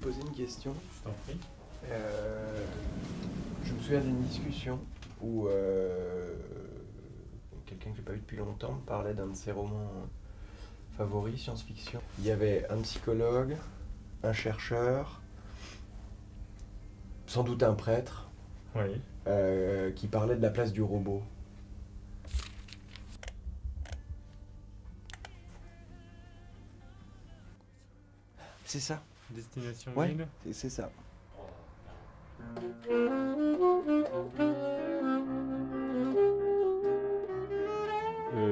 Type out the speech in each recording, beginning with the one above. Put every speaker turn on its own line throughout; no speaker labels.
Poser une question.
Je t'en prie.
Je me souviens d'une discussion où quelqu'un que j'ai pas vu depuis longtemps me parlait d'un de ses romans favoris, science-fiction. Il y avait un psychologue, un chercheur, sans doute un prêtre,
Oui.
qui parlait de la place du robot. C'est ça.
Destination
Ouais,
Ville.
c'est ça.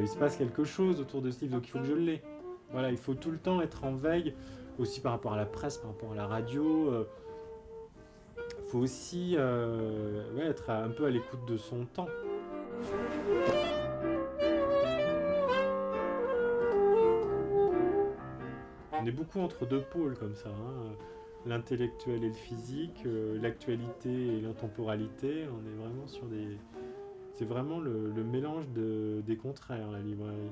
Il se passe quelque chose autour de ce livre, donc il faut que je l'ai. Voilà, il faut tout le temps être en veille, aussi par rapport à la presse, par rapport à la radio. Il faut aussi être un peu à l'écoute de son temps. On est beaucoup entre deux pôles comme ça, hein. L'intellectuel et le physique, l'actualité et l'intemporalité. On est vraiment sur des... C'est vraiment le mélange des contraires, la librairie.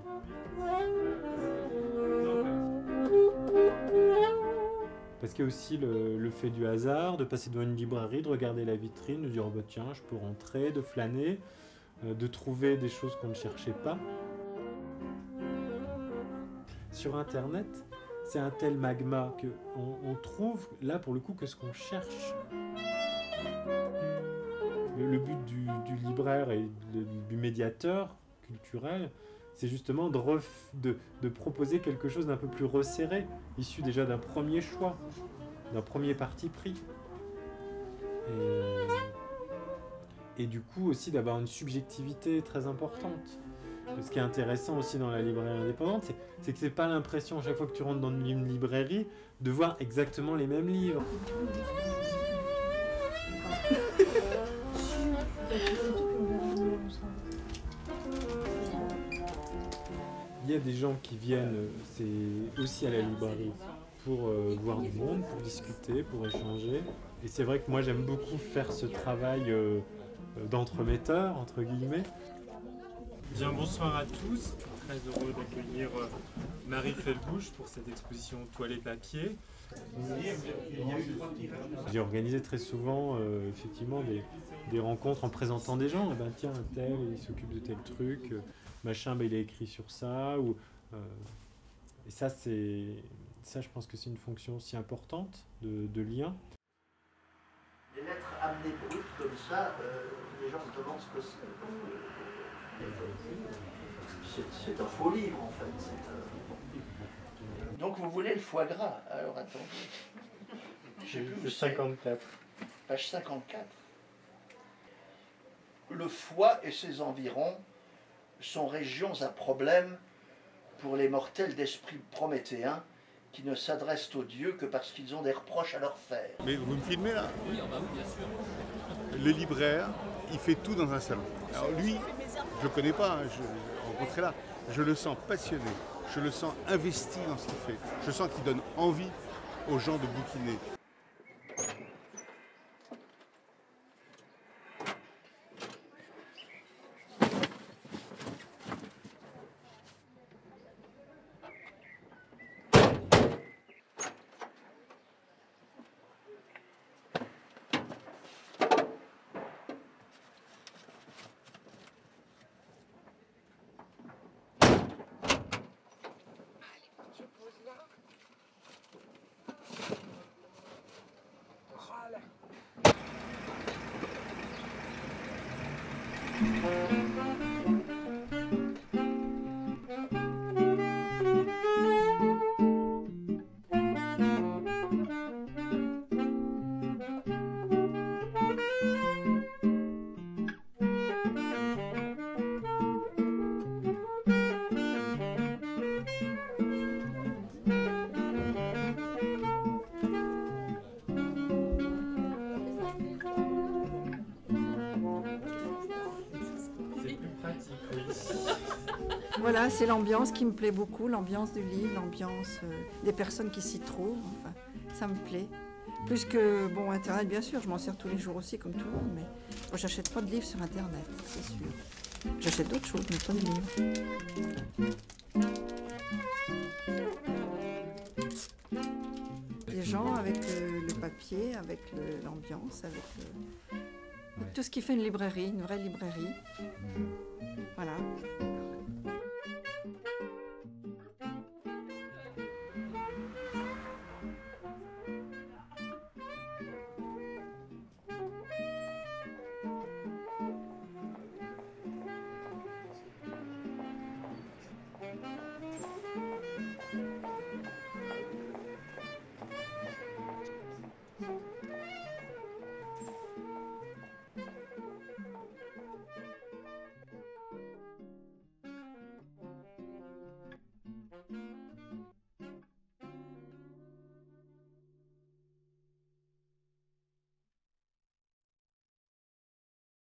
Parce qu'il y a aussi le fait du hasard, de passer devant une librairie, de regarder la vitrine, de dire oh bah tiens, je peux rentrer, de flâner, de trouver des choses qu'on ne cherchait pas. Sur Internet, c'est un tel magma qu'on trouve, là pour le coup, que ce qu'on cherche. Le but du libraire et du médiateur culturel, c'est justement de proposer quelque chose d'un peu plus resserré, issu déjà d'un premier choix, d'un premier parti pris. Et du coup aussi d'avoir une subjectivité très importante. Ce qui est intéressant aussi dans la librairie indépendante, c'est que c'est pas l'impression, chaque fois que tu rentres dans une librairie, de voir exactement les mêmes livres. Il y a des gens qui viennent, c'est aussi à la librairie, pour voir du monde, pour discuter, pour échanger. Et c'est vrai que moi j'aime beaucoup faire ce travail d'entremetteur, entre guillemets. Bien, bonsoir à tous. Je suis très heureux d'accueillir Marie Felbouche pour cette exposition Toile et papier. J'ai organisé très souvent effectivement des rencontres en présentant des gens. Eh ben, tiens, un tel, il s'occupe de tel truc, machin, ben, il a écrit sur ça. Et ça, je pense que c'est une fonction aussi importante de lien.
Les lettres amenées brutes comme ça, les gens se demandent ce que c'est. C'est un faux livre en fait. Donc vous voulez le foie gras? Alors attendez. J'ai plus
54.
Page 54. Le foie et ses environs sont régions à problème pour les mortels d'esprit prométhéen qui ne s'adressent aux dieux que parce qu'ils ont des reproches à leur faire.
Mais vous me filmez là?
Oui, bah oui, bien sûr.
Le libraire, il fait tout dans un salon. Alors lui, je ne connais pas, je l'ai rencontré là. Je le sens passionné, je le sens investi dans ce qu'il fait. Je sens qu'il donne envie aux gens de bouquiner.
Voilà, c'est l'ambiance qui me plaît beaucoup, l'ambiance du livre, l'ambiance des personnes qui s'y trouvent, enfin, ça me plaît. Plus que, bon, Internet, bien sûr, je m'en sers tous les jours aussi, comme tout le monde, mais moi, j'achète pas de livres sur Internet, c'est sûr. J'achète d'autres choses, mais pas de livres. Les gens avec le papier, avec l'ambiance, avec tout ce qui fait une librairie, une vraie librairie. Voilà.